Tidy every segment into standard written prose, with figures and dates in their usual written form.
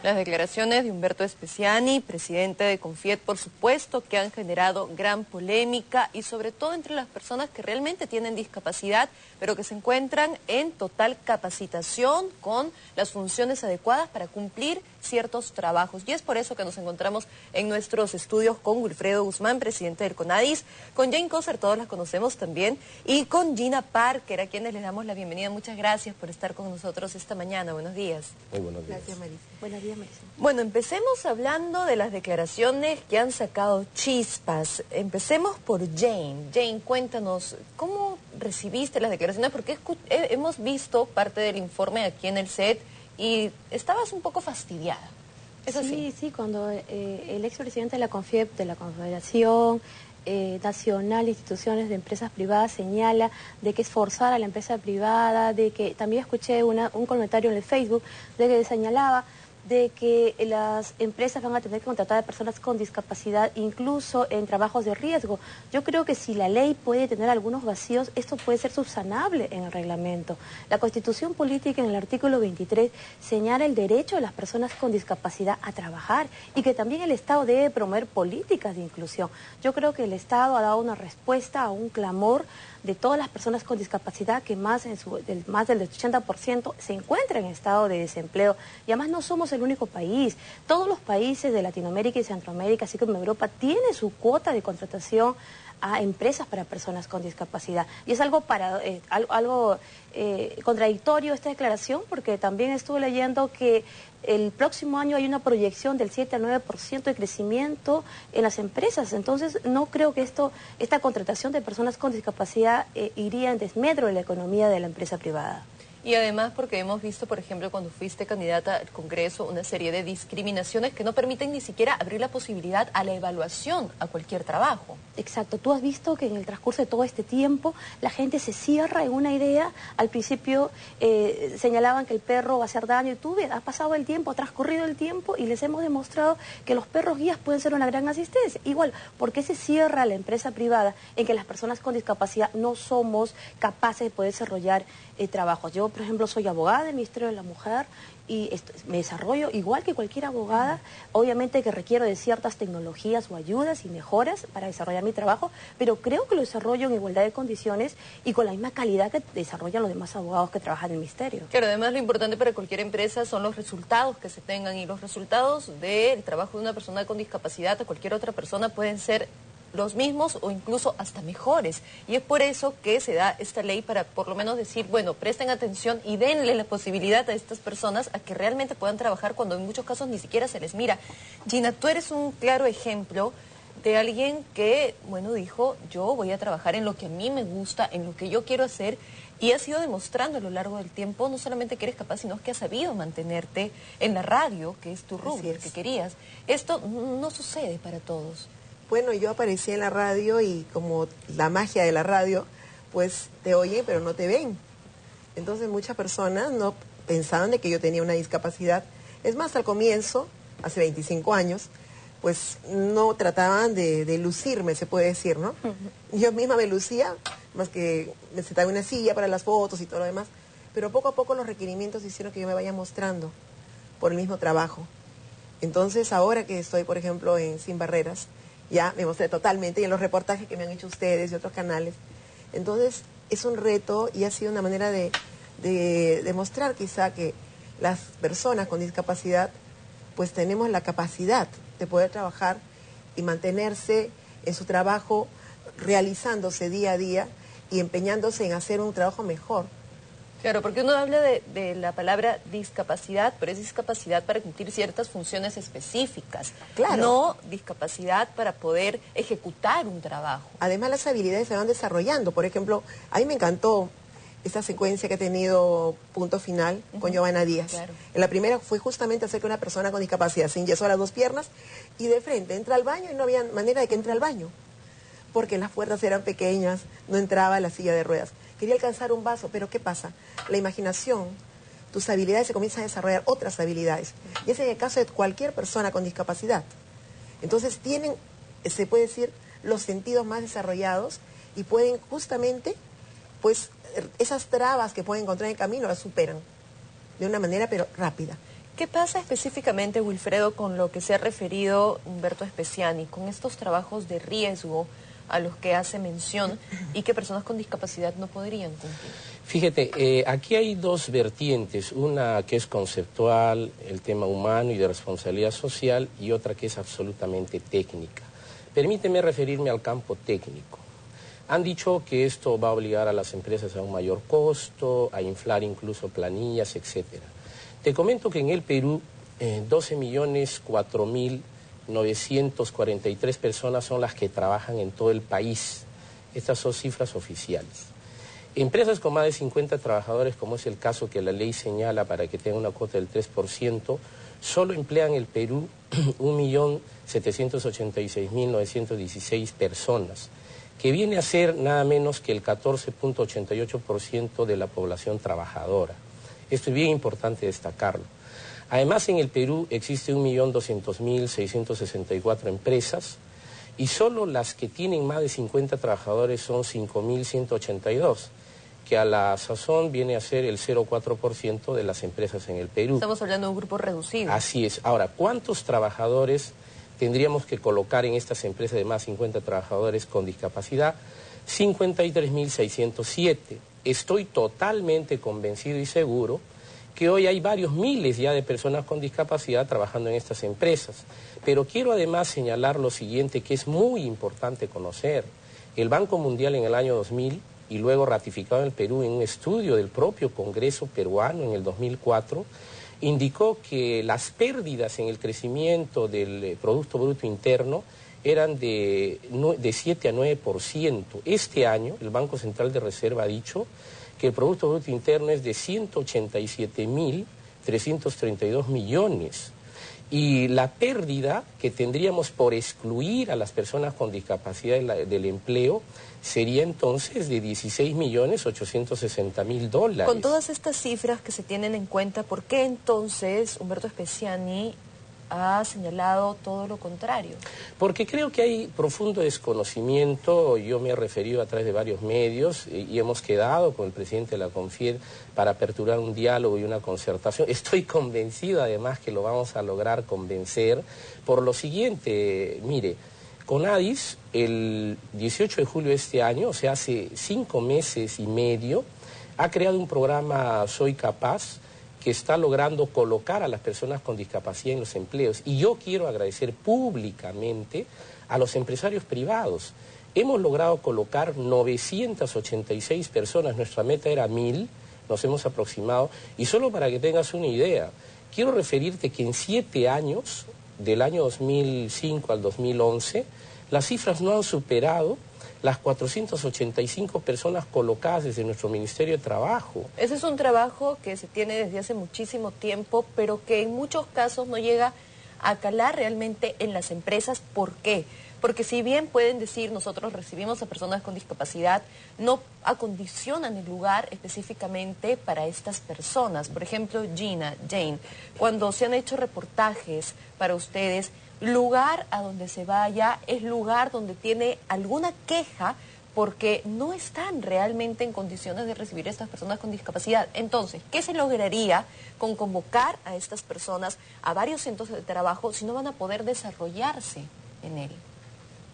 Las declaraciones de Humberto Especiani, presidente de Confiet, por supuesto, que han generado gran polémica y sobre todo entre las personas que realmente tienen discapacidad, pero que se encuentran en total capacitación con las funciones adecuadas para cumplir ciertos trabajos. Y es por eso que nos encontramos en nuestros estudios con Wilfredo Guzmán, presidente del CONADIS, con Jane Coser, todos las conocemos también, y con Gina Parker, a quienes les damos la bienvenida. Muchas gracias por estar con nosotros esta mañana. Buenos días. Muy buenos días. Gracias, Marisa. Buenos días, Marisa. Bueno, empecemos hablando de las declaraciones que han sacado chispas. Empecemos por Jane. Jane, cuéntanos, ¿cómo recibiste las declaraciones? Porque hemos visto parte del informe aquí en el set y estabas un poco fastidiada. ¿Es así? Sí, cuando el expresidente de la CONFIEP, de la Confederación Nacional de Instituciones de Empresas Privadas, señala de que es forzar a la empresa privada, de que también escuché un comentario en el Facebook de que señalaba de que las empresas van a tener que contratar a personas con discapacidad, incluso en trabajos de riesgo. Yo creo que si la ley puede tener algunos vacíos, esto puede ser subsanable en el reglamento. La Constitución Política, en el artículo 23, señala el derecho de las personas con discapacidad a trabajar y que también el Estado debe promover políticas de inclusión. Yo creo que el Estado ha dado una respuesta a un clamor de todas las personas con discapacidad, que más del 80% se encuentran en estado de desempleo. Y además no somos el único país. Todos los países de Latinoamérica y Centroamérica, así como Europa, tienen su cuota de contratación a empresas para personas con discapacidad. Y es algo contradictorio esta declaración, porque también estuve leyendo que el próximo año hay una proyección del 7 al 9% de crecimiento en las empresas. Entonces no creo que esta contratación de personas con discapacidad iría en desmedro de la economía de la empresa privada. Y además porque hemos visto, por ejemplo, cuando fuiste candidata al Congreso, una serie de discriminaciones que no permiten ni siquiera abrir la posibilidad a la evaluación a cualquier trabajo. Exacto. Tú has visto que en el transcurso de todo este tiempo la gente se cierra en una idea. Al principio señalaban que el perro va a hacer daño y tú ves, ha pasado el tiempo, ha transcurrido el tiempo y les hemos demostrado que los perros guías pueden ser una gran asistencia. Igual, ¿por qué se cierra la empresa privada en que las personas con discapacidad no somos capaces de poder desarrollar trabajos? Yo, por ejemplo, soy abogada del Ministerio de la Mujer y me desarrollo igual que cualquier abogada, obviamente que requiero de ciertas tecnologías o ayudas y mejoras para desarrollar mi trabajo, pero creo que lo desarrollo en igualdad de condiciones y con la misma calidad que desarrollan los demás abogados que trabajan en el Ministerio. Claro, además lo importante para cualquier empresa son los resultados que se tengan, y los resultados del trabajo de una persona con discapacidad a cualquier otra persona pueden ser los mismos o incluso hasta mejores. Y es por eso que se da esta ley, para por lo menos decir, bueno, presten atención y denle la posibilidad a estas personas a que realmente puedan trabajar cuando en muchos casos ni siquiera se les mira. Gina, tú eres un claro ejemplo de alguien que, bueno, dijo, yo voy a trabajar en lo que a mí me gusta, en lo que yo quiero hacer, y has ido demostrando a lo largo del tiempo no solamente que eres capaz, sino que has sabido mantenerte en la radio, que es tu rubro, que querías. Esto no sucede para todos. Bueno, yo aparecí en la radio y como la magia de la radio, pues te oyen pero no te ven. Entonces muchas personas no pensaban de que yo tenía una discapacidad. Es más, al comienzo, hace 25 años, pues no trataban de lucirme, se puede decir, ¿no? Yo misma me lucía, más que me sentaba en una silla para las fotos y todo lo demás. Pero poco a poco los requerimientos hicieron que yo me vaya mostrando por el mismo trabajo. Entonces ahora que estoy, por ejemplo, en Sin Barreras, ya me mostré totalmente, y en los reportajes que me han hecho ustedes y otros canales. Entonces es un reto y ha sido una manera de demostrar quizá que las personas con discapacidad pues tenemos la capacidad de poder trabajar y mantenerse en su trabajo, realizándose día a día y empeñándose en hacer un trabajo mejor. Claro, porque uno habla de la palabra discapacidad, pero es discapacidad para cumplir ciertas funciones específicas, claro, no discapacidad para poder ejecutar un trabajo. Además, las habilidades se van desarrollando. Por ejemplo, a mí me encantó esta secuencia que ha tenido Punto Final con Giovanna Díaz. Claro. En la primera fue justamente hacer que una persona con discapacidad se enyesó las dos piernas y de frente entra al baño y no había manera de que entre al baño, porque las puertas eran pequeñas, no entraba la silla de ruedas. Quería alcanzar un vaso, pero ¿qué pasa? La imaginación, tus habilidades se comienzan a desarrollar otras habilidades. Y ese es el caso de cualquier persona con discapacidad. Entonces tienen, se puede decir, los sentidos más desarrollados y pueden justamente, pues, esas trabas que pueden encontrar en el camino las superan de una manera pero rápida. ¿Qué pasa específicamente, Wilfredo, con lo que se ha referido Humberto Speciani, con estos trabajos de riesgo a los que hace mención y que personas con discapacidad no podrían cumplir? Fíjate, aquí hay dos vertientes, una que es conceptual, el tema humano y de responsabilidad social, y otra que es absolutamente técnica. Permíteme referirme al campo técnico. Han dicho que esto va a obligar a las empresas a un mayor costo, a inflar incluso planillas, etcétera. Te comento que en el Perú 12.004.943 personas son las que trabajan en todo el país. Estas son cifras oficiales. Empresas con más de 50 trabajadores, como es el caso que la ley señala para que tenga una cuota del 3%, solo emplean en el Perú 1.786.916 personas, que viene a ser nada menos que el 14.88% de la población trabajadora. Esto es bien importante destacarlo. Además, en el Perú existe 1.200.664 empresas y solo las que tienen más de 50 trabajadores son 5.182, que a la sazón viene a ser el 0,4% de las empresas en el Perú. Estamos hablando de un grupo reducido. Así es. Ahora, ¿cuántos trabajadores tendríamos que colocar en estas empresas de más de 50 trabajadores con discapacidad? 53.607. Estoy totalmente convencido y seguro que hoy hay varios miles ya de personas con discapacidad trabajando en estas empresas. Pero quiero además señalar lo siguiente, que es muy importante conocer. El Banco Mundial en el año 2000, y luego ratificado en el Perú en un estudio del propio Congreso peruano en el 2004, indicó que las pérdidas en el crecimiento del Producto Bruto Interno eran de 7 a 9%. Este año el Banco Central de Reserva ha dicho que el Producto Bruto Interno es de 187.332 millones. Y la pérdida que tendríamos por excluir a las personas con discapacidad del empleo sería entonces de $16.860.000. Con todas estas cifras que se tienen en cuenta, ¿por qué entonces Humberto Speciani ha señalado todo lo contrario? Porque creo que hay profundo desconocimiento. Yo me he referido a través de varios medios y hemos quedado con el presidente de la CONFIED para aperturar un diálogo y una concertación. Estoy convencido además que lo vamos a lograr convencer por lo siguiente. Mire, CONADIS el 18 de julio de este año, o sea, hace 5 meses y medio, ha creado un programa Soy Capaz, que está logrando colocar a las personas con discapacidad en los empleos. Y yo quiero agradecer públicamente a los empresarios privados. Hemos logrado colocar 986 personas, nuestra meta era 1.000, nos hemos aproximado. Y solo para que tengas una idea, quiero referirte que en 7 años, del año 2005 al 2011, las cifras no han superado las 485 personas colocadas desde nuestro Ministerio de Trabajo. Ese es un trabajo que se tiene desde hace muchísimo tiempo, pero que en muchos casos no llega a calar realmente en las empresas. ¿Por qué? Porque si bien pueden decir nosotros recibimos a personas con discapacidad, no acondicionan el lugar específicamente para estas personas. Por ejemplo, Jane, cuando se han hecho reportajes para ustedes, lugar a donde se vaya es lugar donde tiene alguna queja porque no están realmente en condiciones de recibir a estas personas con discapacidad. Entonces, ¿qué se lograría con convocar a estas personas a varios centros de trabajo si no van a poder desarrollarse en él?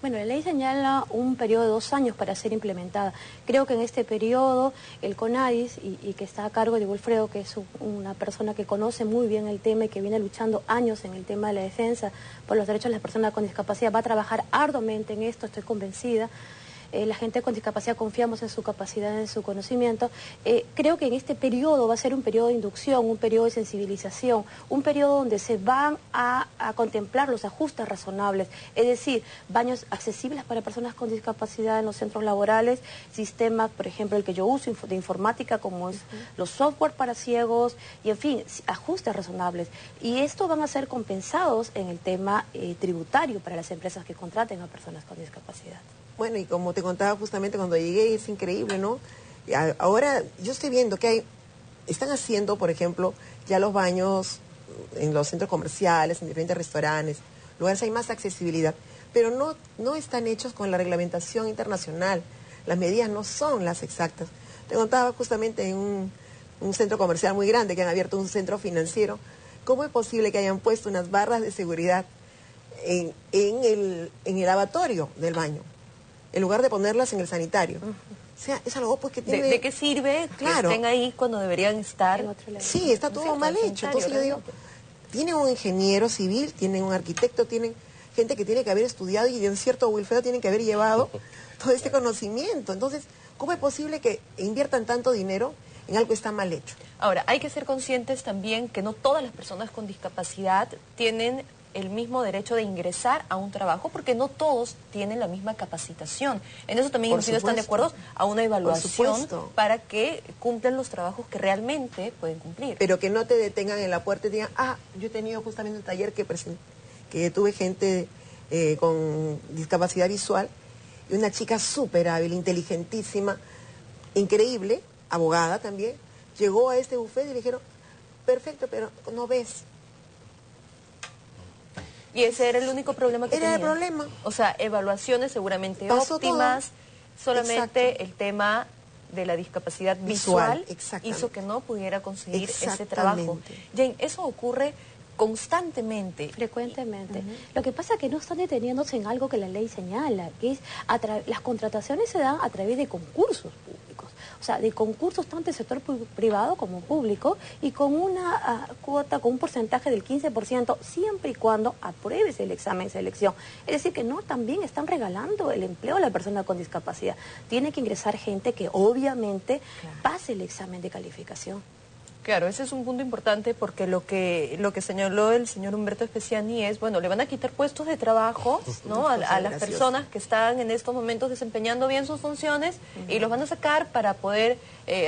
Bueno, la ley señala un periodo de 2 años para ser implementada. Creo que en este periodo el CONADIS, y que está a cargo de Wilfredo, que es una persona que conoce muy bien el tema y que viene luchando años en el tema de la defensa por los derechos de las personas con discapacidad, va a trabajar arduamente en esto, estoy convencida. La gente con discapacidad confiamos en su capacidad, en su conocimiento. Creo que en este periodo va a ser un periodo de inducción, un periodo de sensibilización, un periodo donde se van a contemplar los ajustes razonables, es decir, baños accesibles para personas con discapacidad en los centros laborales, sistemas, por ejemplo, el que yo uso de informática, como es los software para ciegos, y en fin, ajustes razonables. Y esto van a ser compensados en el tema tributario para las empresas que contraten a personas con discapacidad. Bueno, y como te contaba justamente cuando llegué, es increíble, ¿no? Ahora yo estoy viendo que están haciendo, por ejemplo, ya los baños en los centros comerciales, en diferentes restaurantes, lugares hay más accesibilidad, pero no están hechos con la reglamentación internacional. Las medidas no son las exactas. Te contaba justamente en un centro comercial muy grande que han abierto un centro financiero, ¿cómo es posible que hayan puesto unas barras de seguridad en el lavatorio del baño, en lugar de ponerlas en el sanitario? O sea, es algo pues que tiene... ¿De qué sirve Claro. que estén ahí cuando deberían estar? En otro lado. Sí, está todo mal hecho. Entonces yo digo, tienen un ingeniero civil, tienen un arquitecto, tienen gente que tiene que haber estudiado y en cierto Wilfredo tienen que haber llevado todo este conocimiento. Entonces, ¿cómo es posible que inviertan tanto dinero en algo que está mal hecho? Ahora, hay que ser conscientes también que no todas las personas con discapacidad tienen el mismo derecho de ingresar a un trabajo, porque no todos tienen la misma capacitación. En eso también Por están de acuerdo a una evaluación supuesto. para que cumplan los trabajos que realmente pueden cumplir. Pero que no te detengan en la puerta y digan, yo he tenido justamente un taller que tuve gente con discapacidad visual y una chica súper hábil, inteligentísima, increíble, abogada también, llegó a este buffet y le dijeron, perfecto, pero no ves. Y ese era el único problema que Era el tenían. problema. O sea, evaluaciones seguramente Pasó óptimas, todo. solamente Exacto. el tema de la discapacidad visual exactamente. hizo que no pudiera conseguir ese Exactamente. trabajo. Jane, eso ocurre constantemente. Frecuentemente. Lo que pasa es que no están deteniéndose en algo que la ley señala, que es las contrataciones se dan a través de concursos públicos, o sea, de concursos tanto del sector privado como público y con una cuota, con un porcentaje del 15%, siempre y cuando apruebes el examen de selección. Es decir, que no también están regalando el empleo a la persona con discapacidad. Tiene que ingresar gente que obviamente pase el examen de calificación. Claro, ese es un punto importante porque lo que señaló el señor Humberto Especiani es, bueno, le van a quitar puestos de trabajo, ¿no? a las personas que están en estos momentos desempeñando bien sus funciones y los van a sacar para poder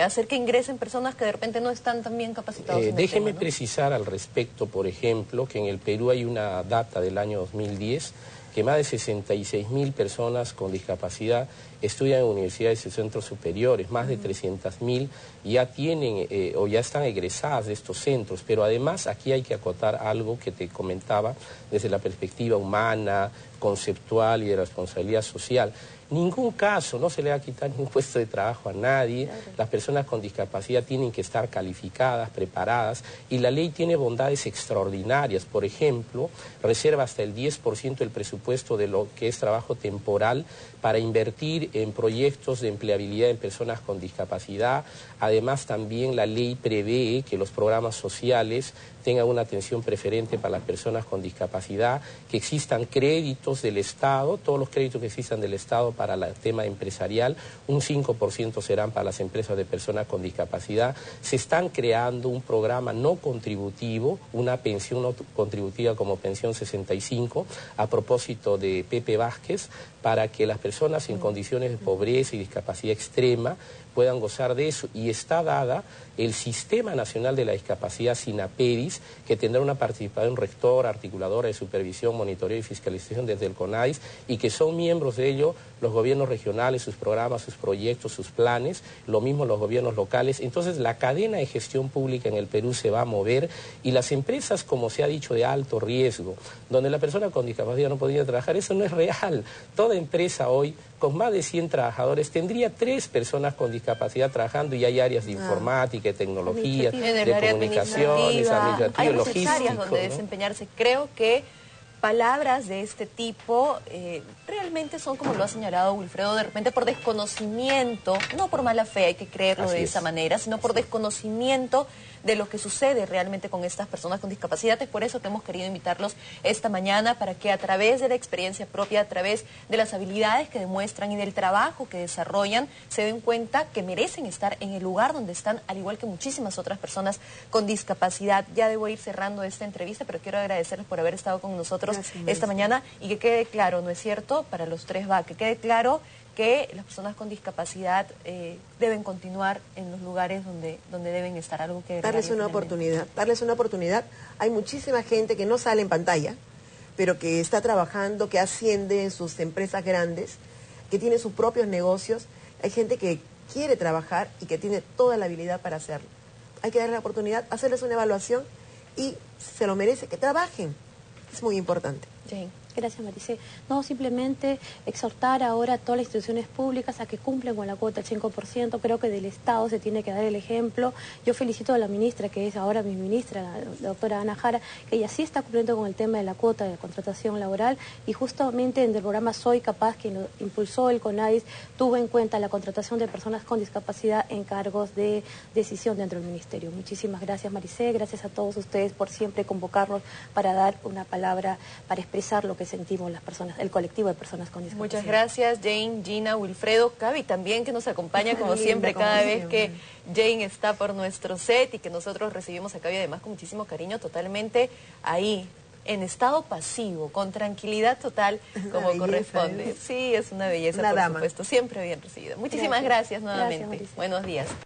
hacer que ingresen personas que de repente no están tan bien capacitados. Déjeme precisar al respecto, por ejemplo, que en el Perú hay una data del año 2010 que más de 66.000 personas con discapacidad estudian en universidades y centros superiores, más de 300.000 ya tienen o ya están egresadas de estos centros, pero además aquí hay que acotar algo que te comentaba desde la perspectiva humana, conceptual y de responsabilidad social. Ningún caso, no se le va a quitar ningún puesto de trabajo a nadie, las personas con discapacidad tienen que estar calificadas, preparadas, y la ley tiene bondades extraordinarias. Por ejemplo, reserva hasta el 10% del presupuesto de lo que es trabajo temporal para invertir en proyectos de empleabilidad en personas con discapacidad. Además, también la ley prevé que los programas sociales tengan una atención preferente para las personas con discapacidad, que existan créditos del Estado, todos los créditos que existan del Estado para el tema empresarial, un 5% serán para las empresas de personas con discapacidad. Se están creando un programa no contributivo, una pensión no contributiva como pensión 65, a propósito de Pepe Vázquez, para que las personas en condiciones de pobreza y discapacidad extrema puedan gozar de eso, y está dada el Sistema Nacional de la Discapacidad SINAPEDIS, que tendrá una participación rectora, articuladora de supervisión, monitoreo y fiscalización desde el CONADIS, y que son miembros de ello los gobiernos regionales, sus programas, sus proyectos, sus planes, lo mismo los gobiernos locales. Entonces la cadena de gestión pública en el Perú se va a mover, y las empresas, como se ha dicho, de alto riesgo, donde la persona con discapacidad no podría trabajar, eso no es real. Toda empresa hoy, con más de 100 trabajadores, tendría 3 personas con discapacidad trabajando, y hay áreas de informática, de tecnología, de comunicaciones, hay muchas logístico, áreas donde desempeñarse. Creo que palabras de este tipo realmente son, como lo ha señalado Wilfredo, de repente por desconocimiento, no por mala fe, hay que creerlo de esa manera, sino por desconocimiento de lo que sucede realmente con estas personas con discapacidad. Es por eso que hemos querido invitarlos esta mañana, para que a través de la experiencia propia, a través de las habilidades que demuestran y del trabajo que desarrollan, se den cuenta que merecen estar en el lugar donde están, al igual que muchísimas otras personas con discapacidad. Ya debo ir cerrando esta entrevista, pero quiero agradecerles por haber estado con nosotros esta mañana, y que quede claro, ¿no es cierto?, para los 3VA, que quede claro que las personas con discapacidad deben continuar en los lugares donde deben estar, algo que darles una oportunidad. Hay muchísima gente que no sale en pantalla, pero que está trabajando, que asciende en sus empresas grandes, que tiene sus propios negocios. Hay gente que quiere trabajar y que tiene toda la habilidad para hacerlo. Hay que darles la oportunidad, hacerles una evaluación, y se lo merece, que trabajen. Es muy importante. Jane. Gracias, Maricé. No, simplemente exhortar ahora a todas las instituciones públicas a que cumplan con la cuota del 5%. Creo que del Estado se tiene que dar el ejemplo. Yo felicito a la ministra, que es ahora mi ministra, la doctora Ana Jara, que ella sí está cumpliendo con el tema de la cuota de la contratación laboral, y justamente en el programa Soy Capaz, que lo impulsó el CONADIS, tuvo en cuenta la contratación de personas con discapacidad en cargos de decisión dentro del Ministerio. Muchísimas gracias, Maricé. Gracias a todos ustedes por siempre convocarnos para dar una palabra, para expresar lo que sentimos las personas, el colectivo de personas con discapacidad. Muchas gracias, Jane, Gina, Wilfredo, Gaby también, que nos acompaña como siempre cada vez que Jane está por nuestro set, y que nosotros recibimos a Gaby además con muchísimo cariño, totalmente ahí, en estado pasivo, con tranquilidad total, como belleza, corresponde. Sí, es una belleza, por supuesto, siempre bien recibida. Muchísimas gracias nuevamente. Gracias, buenos días.